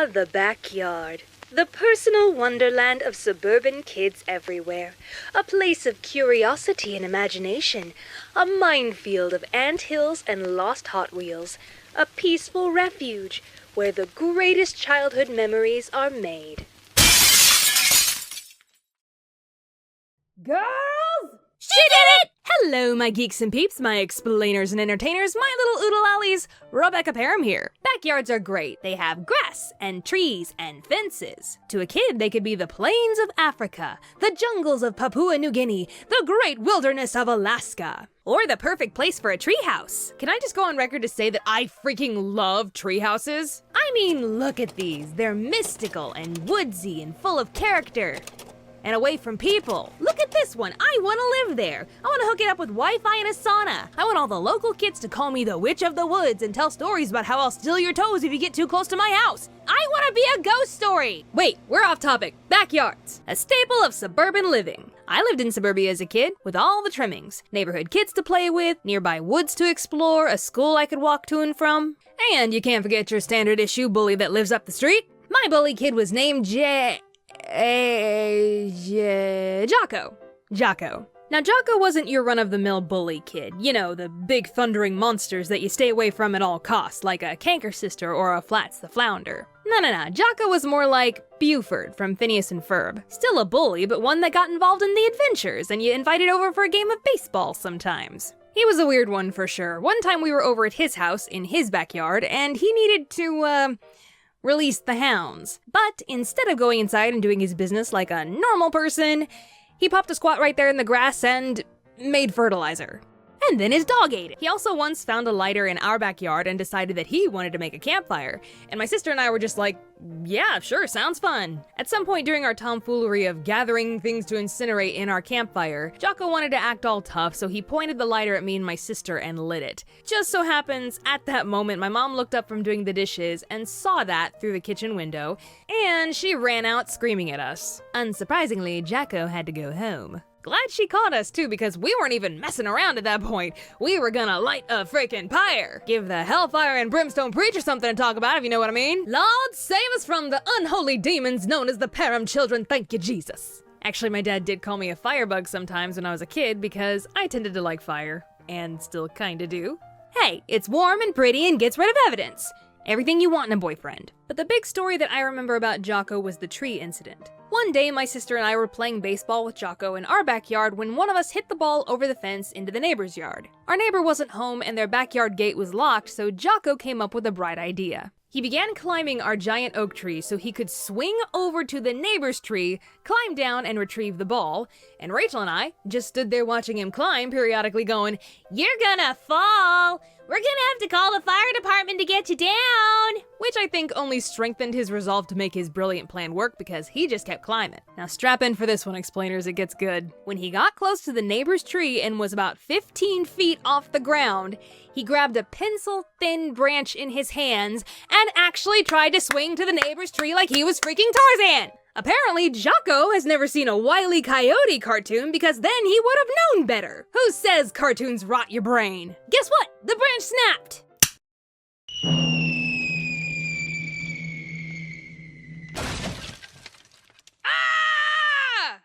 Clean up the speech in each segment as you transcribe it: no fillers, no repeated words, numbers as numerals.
The backyard. The personal wonderland of suburban kids everywhere. A place of curiosity and imagination. A minefield of anthills and lost Hot Wheels. A peaceful refuge where the greatest childhood memories are made. Girls! She did it! Hello, my geeks and peeps, my explainers and entertainers, my little oodle ollies. Rebecca Parham here. Backyards are great. They have grass and trees and fences. To a kid, they could be the plains of Africa, the jungles of Papua New Guinea, the great wilderness of Alaska, or the perfect place for a treehouse. Can I just go on record to say that I freaking love treehouses? I mean, look at these. They're mystical and woodsy and full of character. And away from people. Look at this one. I want to live there. I want to hook it up with Wi-Fi and a sauna. I want all the local kids to call me the Witch of the Woods and tell stories about how I'll steal your toes if you get too close to my house. I want to be a ghost story. Wait, we're off topic. Backyards. A staple of suburban living. I lived in suburbia as a kid with all the trimmings. Neighborhood kids to play with, nearby woods to explore, a school I could walk to and from. And you can't forget your standard issue bully that lives up the street. My bully kid was named Jocko. Now, Jocko wasn't your run-of-the-mill bully kid. You know, the big thundering monsters that you stay away from at all costs, like a Canker Sister or a Flats the Flounder. No. Jocko was more like Buford from Phineas and Ferb. Still a bully, but one that got involved in the adventures, and you invited over for a game of baseball sometimes. He was a weird one for sure. One time we were over at his house in his backyard, and he needed to, release the hounds. But instead of going inside and doing his business like a normal person, he popped a squat right there in the grass and made fertilizer. And then his dog ate it. He also once found a lighter in our backyard and decided that he wanted to make a campfire. And my sister and I were just like, yeah, sure, sounds fun. At some point during our tomfoolery of gathering things to incinerate in our campfire, Jocko wanted to act all tough, so he pointed the lighter at me and my sister and lit it. Just so happens, at that moment, my mom looked up from doing the dishes and saw that through the kitchen window, and she ran out screaming at us. Unsurprisingly, Jocko had to go home. Glad she caught us too, because we weren't even messing around at that point. We were gonna light a freaking pyre. Give the hellfire and brimstone preacher something to talk about, if you know what I mean. Lord, save us from the unholy demons known as the Parham children, thank you, Jesus. Actually, my dad did call me a firebug sometimes when I was a kid because I tended to like fire, and still kinda do. Hey, it's warm and pretty and gets rid of evidence. Everything you want in a boyfriend. But the big story that I remember about Jocko was the tree incident. One day, my sister and I were playing baseball with Jocko in our backyard when one of us hit the ball over the fence into the neighbor's yard. Our neighbor wasn't home and their backyard gate was locked, so Jocko came up with a bright idea. He began climbing our giant oak tree so he could swing over to the neighbor's tree, climb down and retrieve the ball, and Rachel and I just stood there watching him climb, periodically going, "You're gonna fall! We're gonna have to call the fire department to get you down!" Which I think only strengthened his resolve to make his brilliant plan work because he just kept climbing. Now strap in for this one, explainers, it gets good. When he got close to the neighbor's tree and was about 15 feet off the ground, he grabbed a pencil-thin branch in his hands and actually tried to swing to the neighbor's tree like he was freaking Tarzan! Apparently, Jocko has never seen a Wile E. Coyote cartoon because then he would have known better. Who says cartoons rot your brain? Guess what? The branch snapped! Ah!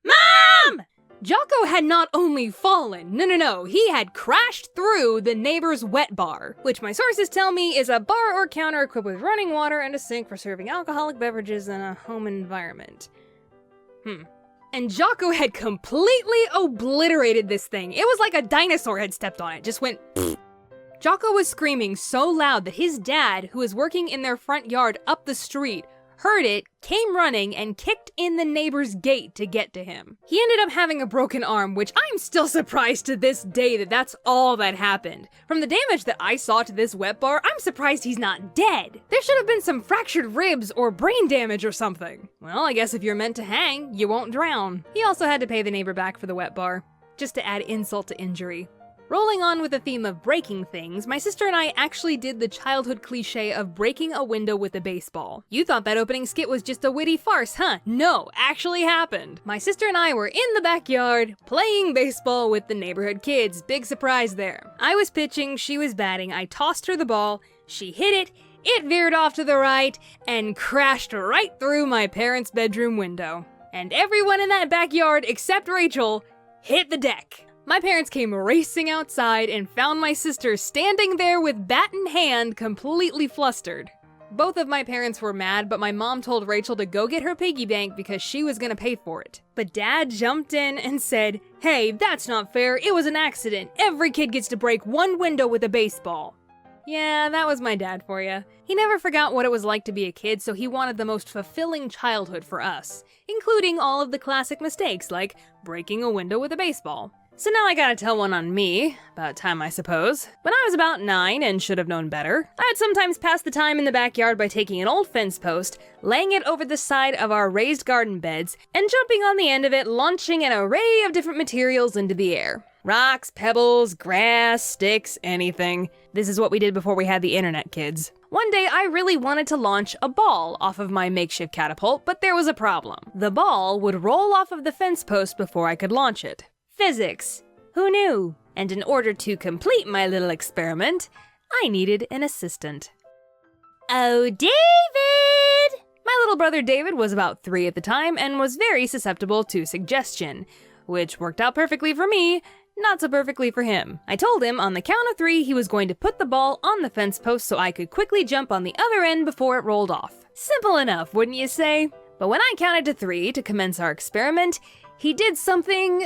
Mom! Jocko had not only fallen, no, he had crashed through the neighbor's wet bar, which my sources tell me is a bar or counter equipped with running water and a sink for serving alcoholic beverages in a home environment. And Jocko had completely obliterated this thing. It was like a dinosaur had stepped on it, just went pfft. Jocko was screaming so loud that his dad, who was working in their front yard up the street, heard it, came running, and kicked in the neighbor's gate to get to him. He ended up having a broken arm, which I'm still surprised to this day that that's all that happened. From the damage that I saw to this wet bar, I'm surprised he's not dead. There should have been some fractured ribs or brain damage or something. Well, I guess if you're meant to hang, you won't drown. He also had to pay the neighbor back for the wet bar, just to add insult to injury. Rolling on with the theme of breaking things, my sister and I actually did the childhood cliche of breaking a window with a baseball. You thought that opening skit was just a witty farce, huh? No, actually happened. My sister and I were in the backyard, playing baseball with the neighborhood kids. Big surprise there. I was pitching, she was batting, I tossed her the ball, she hit it, It veered off to the right and crashed right through my parents' bedroom window. And everyone in that backyard except Rachel hit the deck. My parents came racing outside and found my sister standing there with bat in hand, completely flustered. Both of my parents were mad, but my mom told Rachel to go get her piggy bank because she was gonna pay for it. But Dad jumped in and said, "Hey, that's not fair. It was an accident. Every kid gets to break one window with a baseball." Yeah, that was my dad for you. He never forgot what it was like to be a kid, so he wanted the most fulfilling childhood for us, including all of the classic mistakes like breaking a window with a baseball. So now I gotta tell one on me. About time, I suppose. When I was about 9 and should have known better, I'd sometimes pass the time in the backyard by taking an old fence post, laying it over the side of our raised garden beds, and jumping on the end of it, launching an array of different materials into the air. Rocks, pebbles, grass, sticks, anything. This is what we did before we had the internet, kids. One day, I really wanted to launch a ball off of my makeshift catapult, but there was a problem. The ball would roll off of the fence post before I could launch it. Physics. Who knew? And in order to complete my little experiment, I needed an assistant. Oh, David! My little brother David was about 3 at the time and was very susceptible to suggestion, which worked out perfectly for me, not so perfectly for him. I told him on the count of 3 he was going to put the ball on the fence post so I could quickly jump on the other end before it rolled off. Simple enough, wouldn't you say? But when I counted to 3 to commence our experiment, he did something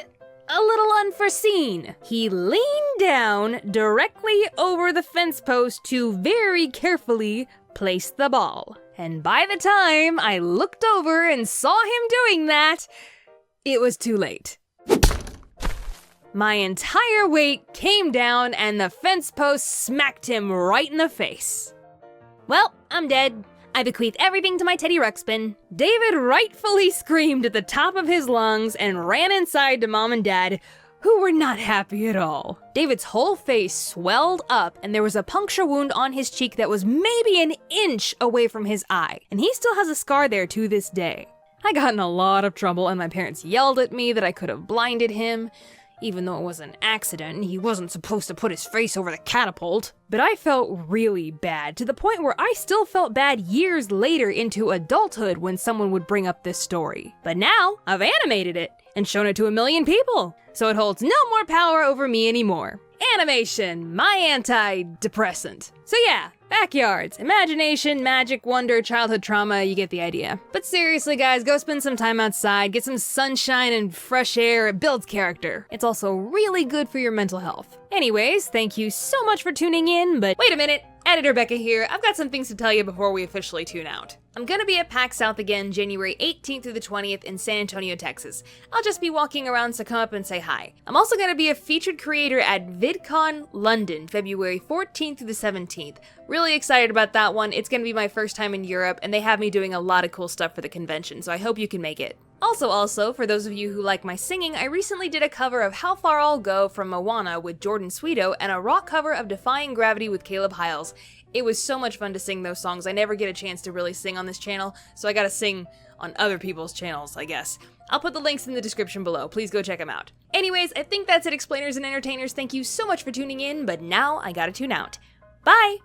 a little unforeseen. He leaned down directly over the fence post to very carefully place the ball. And by the time I looked over and saw him doing that, it was too late. My entire weight came down and the fence post smacked him right in the face. Well, I'm dead. I bequeath everything to my Teddy Ruxpin. David rightfully screamed at the top of his lungs and ran inside to Mom and Dad, who were not happy at all. David's whole face swelled up and there was a puncture wound on his cheek that was maybe an inch away from his eye, and he still has a scar there to this day. I got in a lot of trouble and my parents yelled at me that I could have blinded him, even though it was an accident and he wasn't supposed to put his face over the catapult. But I felt really bad, to the point where I still felt bad years later into adulthood when someone would bring up this story. But now, I've animated it and shown it to 1 million people, so it holds no more power over me anymore. Animation, my antidepressant. So yeah, backyards, imagination, magic, wonder, childhood trauma, you get the idea. But seriously guys, go spend some time outside, get some sunshine and fresh air, it builds character. It's also really good for your mental health. Anyways, thank you so much for tuning in, but wait a minute, Editor Becca here, I've got some things to tell you before we officially tune out. I'm gonna be at PAX South again January 18th through the 20th in San Antonio, Texas. I'll just be walking around, so come up and say hi. I'm also gonna be a featured creator at VidCon London, February 14th through the 17th. Really excited about that one. It's gonna be my first time in Europe, and they have me doing a lot of cool stuff for the convention, so I hope you can make it. Also, for those of you who like my singing, I recently did a cover of How Far I'll Go from Moana with Jordan Sweeto and a rock cover of Defying Gravity with Caleb Hiles. It was so much fun to sing those songs. I never get a chance to really sing on this channel, so I gotta sing on other people's channels, I guess. I'll put the links in the description below. Please go check them out. Anyways, I think that's it, explainers and entertainers. Thank you so much for tuning in, but now I gotta tune out. Bye!